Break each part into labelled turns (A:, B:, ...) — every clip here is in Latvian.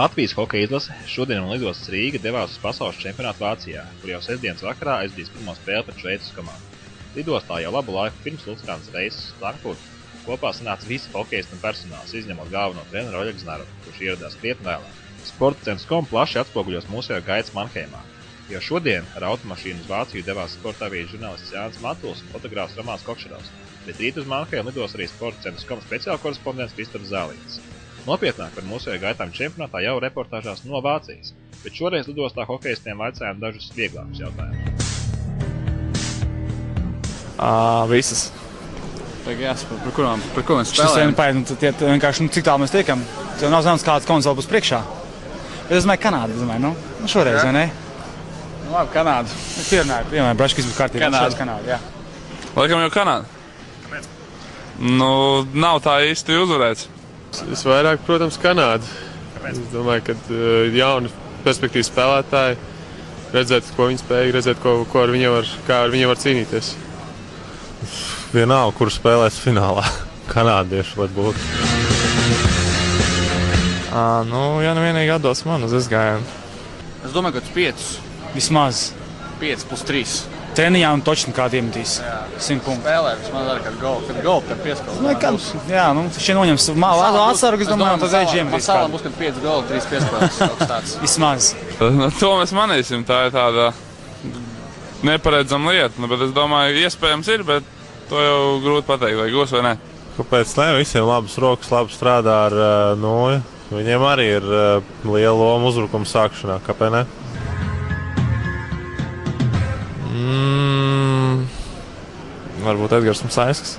A: Latvijas hokeja izlase šodien un lidostas Rīga devās uz pasaules čempionātu Vācijā, kur jau sestdienas vakarā aizdīs pirmo spēli pret Šveices komandu. Lidostā jau labu laiku pirms Luckānas reises uz Frankfurtu kopā sanāca visi hokeisti un personāls, izņemot galveno treneru Oļegu Znarovu, kurš ieradās krietni vēlāk. Sporta.com plaši atspoguļos mūsējo gaitas Manheimā, jo šodien ar automašīnu uz Vāciju devās sporta avīžu žurnālists Jānis Matuls un fotogrāfs Romāns Kokšerovs, bet rīt uz Manheimu lidos arī Sporta.com speciāla korespondents Kristaps Zālītis. Nopietnāk par mūsējo gaitām čempionātā jau reportāžās no Vācijas, bet šoreiz lidostā hokeistiem vaicājām dažus vieglākus jautājumus.
B: Visas.
C: Par ko mēs
B: Šis
C: spēlējam?
B: vienkārši, cik tālu mēs tiekam. Tev nav zināms, kāds komandas vēl būs priekšā. Bet es domāju, Kanāda, šoreiz, vai ne?
C: Nu, labi, Kanāda.
B: Piemēram, Braškis būs kārtībā.
C: Kanāda.
B: Kanāda, jā.
D: Laikam jau Kanāda.
A: Kāpēc?
D: Nu, nav tā īsti uzvarēts.
E: Es vairāk, protams, Kanādu.
A: Kāpēc?
E: Es domāju, ka jauni perspektīvas spēlētāji, redzēt, ko viņi spēj, redzēt, kā ar viņiem var cīnīties.
F: Vienalga, kur spēlēs finālā. Kanādieši, lai būtu.
B: Ja nu vienīgi atdos man uz izgājienu.
C: Es domāju, ka 5.
B: Vismaz.
C: 5 plus 3.
B: Treniņā un točni kādu iemetīs. 100 punktu.
C: Spēlē vismaz arī kādu golu. Kad golu, tad piespēlēs.
B: Jā, šie noņems atsargu, es domāju, tad vajag iemetīs
C: Masalām
B: kādu.
C: būs, kad 5 golu, 3 piespēlēs. Kaut kas tāds.
B: Vismaz.
D: To mēs manīsim, tā ir tāda neparedzama lieta. Bet es domāju, iespējams ir, bet to jau grūti pateikt, vai gūs vai ne.
F: Kāpēc ne? Visiem labas rokas, labi strādā ar Noju. Viņiem arī ir liela loma uzbrukuma sākšanā. Kāpēc ne?
B: Varbūt Edgars Musaiskis.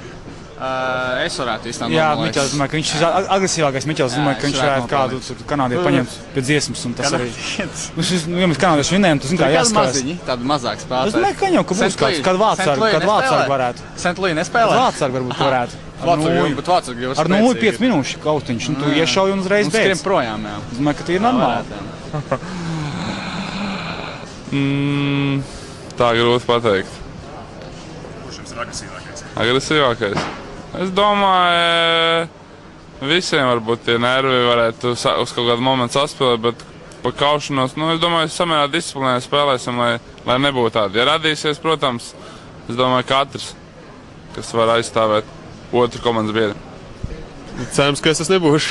C: Es varētu īstenībā.
B: Jā, Miķels, domāju, ka viņš ir agresīvākais. Miķels, domāju, ka viņš varētu kādu kanādieti paņemt pie dziesmas, un tas arī. Ja mēs kanādieši vinējam, tas kā jāskatās.
C: Tādu mazāk
B: Es
C: spēlētāju.
B: domāju, ka viņam, ka būs kādu vārdsargu varētu.
C: Sentlī nespēlē?
B: Vārdsargu varbūt varētu.
C: Bet Vārtsargu jau
B: Ar 0,5 minūšu kautiņš, un tu iešauj un uzreiz
C: skrien
B: beidz.
C: projām, jā.
B: Es domāju, ka tie ir normāli.
D: Tā grūti pateikt.
A: Kurš jums ir agresīvākais?
D: Agresīvākais. Es domāju, visiem varbūt tie nervi varētu uz kaut kādu momentu saspēlēt, bet pa kaušanos, es domāju, samērā disciplinē spēlēsim, lai nebūtu tādi. Ja radīsies, protams, es domāju, katrs, kas var aizstāvēt otru komandas biedru.
E: Cerams, ka es tas nebūšu.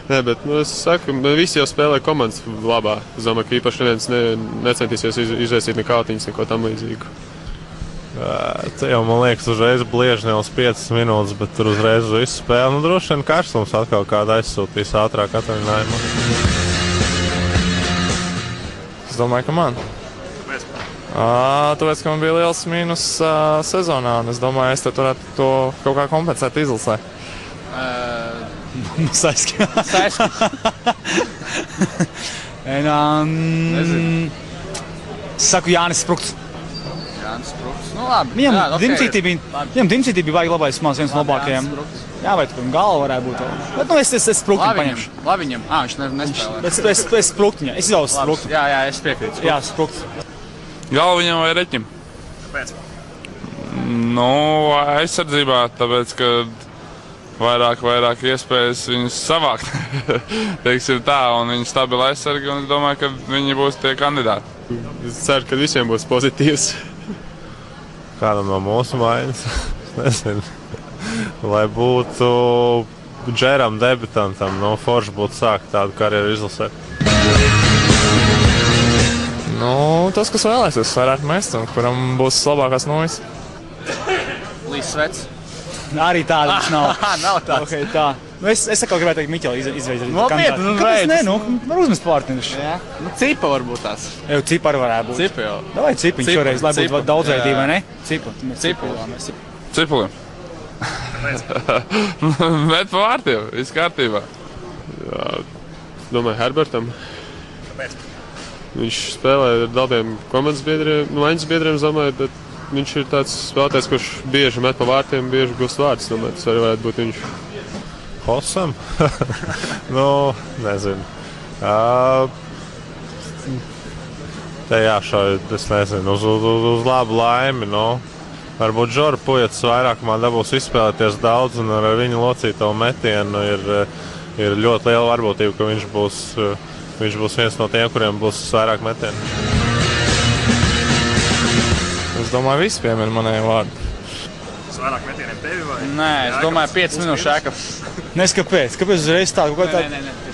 E: Nē, bet es saku, visi jau spēlē komandas labā. Es domāju, ka īpaši neviens necentīsies izraisīt nekātiņas, neko tam līdzīgu.
F: Te jau, man liekas, uzreiz blieži ne uz 5 minūtes, bet tur uzreiz uz visu spēli. Droši vien karstums atkal kādu aizsūtīs ātrāk atvaļinājumā.
B: Es domāju, ka man.
A: Kāpēc?
B: Tāpēc, ka man bija liels mīnus sezonā, un es domāju, es varētu to kaut kā kompensēt izlasē. Musaiski. Saku Jānis Sprukts.
C: Jānis Sprukts. Nu labi.
B: Viņam Dimcītī bija baigi labais, viens no labākajiem. Jā, vai tur galva varētu būt. Bet es Spruktiņu paņemšu.
C: Labiņam. Viņš nespēlē.
B: Es Spruktiņu. Es izvēlos Spruktu.
C: Jā, es piekrītu.
B: Jā, Sprukts.
D: Galviņam vai reķim?
A: Kāpēc?
D: Aizsardzībā, tāpēc, ka vairāk iespējas viņus savākt, teiksim tā, un viņi stabili aizsargi, un es domāju, ka viņi būs tie kandidāti.
E: Es ceru, ka visiem būs pozitīvs.
F: Kādam no mūsu mājas, es nezinu, lai būtu Džeram debitantam, forši būtu sākt tādu karjeru izlasē.
B: Tas, kas vēlēsies, varētu mest, un kuram būs labākās nojas.
C: Līs Svets.
B: Arī tāda viņš nav.
C: Nav tāds.
B: Okay, tā. Es atkal gribētu teikt Miķeli izveidot.
C: Nopietni,
B: Kāpēc ne? Var uzmest pārtiņš.
C: Jā. Cipa varbūt tās.
B: Jau Cipa arī varētu būt.
C: Cipa jau.
B: Davai Cipiņš šoreiz, lai būtu daudzveidība, vai ne? Cipa.
D: Cipulim. Bet pa vārtiem, viss kārtībā.
E: Jā, domāju, Herbertam.
A: Kāpēc?
E: Viņš spēlē ar daudziem komandas biedriem, maiņas biedriem, domāju, bet viņš ir tāds spēlētājs, kurš bieži met pa vārtiem, bieži gūst vārdus. Domāju, tas arī varētu būt viņš.
F: Hosam? Nezinu. Te jāšauj, es nezinu, uz labu laimi, Varbūt Žora Pujats vairākumā dabūs izspēlēties daudz, un ar viņu locīto metienu ir ir ļoti liela varbūtība, ka viņš būs viens no tiem, kuriem būs vairāk metienu.
G: Es domāju, visi piemin manēju vārdu.
A: Vairāk metieniem tevi vai?
C: Nē, es domāju, 5 minūšu Jēkabs.
B: Nes kāpēc? Kāpēc uzreiz tādu kaut kā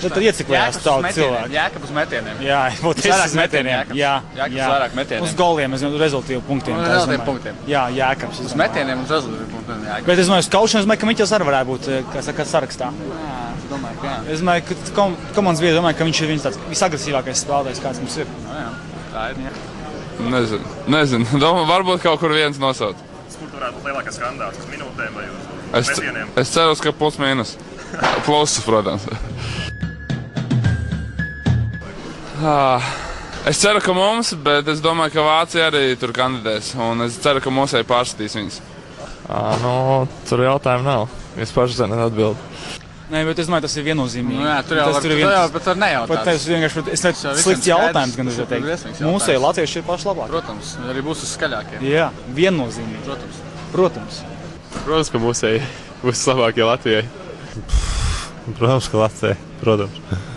B: tad ieciklējās tādu cilvēku?
C: Jēkabs metieniem.
B: Jā, būtu es uz metieniem.
C: Jēkabs vairāk metieniem.
B: Uz goliem, es domāju, rezultīvu punktiem.
C: Uz rezultīvu punktiem.
B: Jā, Jēkabs.
C: Uz metieniem uz rezultīvu punktiem Jēkabs.
B: Bet es domāju, uz kaušanas, es domāju, ka Miķels arī varētu būt, kā saka, sarakstā.
C: Jā, es domāju, ka jā.
B: Es domāju, ka komandas biedri domāju, ka viņš ir tāds visagresīvākais spēlētājs, kāds mums ir.
C: Jā, tā ir.
D: Nezinu. Domāju, varbūt kaut kur viens nosauc.
A: Kur varētu būt lielākais skandāls? Uz minūtēm vai uz metieniem?
D: Es ceru, ka plus mīnus. Plusus, protams. Es ceru, ka mums, bet es domāju, ka Vācija arī tur kandidēs. Un es ceru, ka mūsēji pārskatīs viņus.
G: Tur jautājumu nav. Es paši zinu atbildi.
B: Nē, bet es domāju, tas ir viennozīmīgi.
C: Nu, jā, tur jau pat nejautās.
B: Pat tas vienkārši, es teicu, slikts jautājums, gan es teicu. Mūsēji latvieši ir paši labākie.
C: Protams, arī būs uz skaļākie.
B: Jā, viennozīmīgi. Protams.
E: Protams, ka mūsēji būs labākie Latvijai.
F: Protams, ka Latvijai. Protams.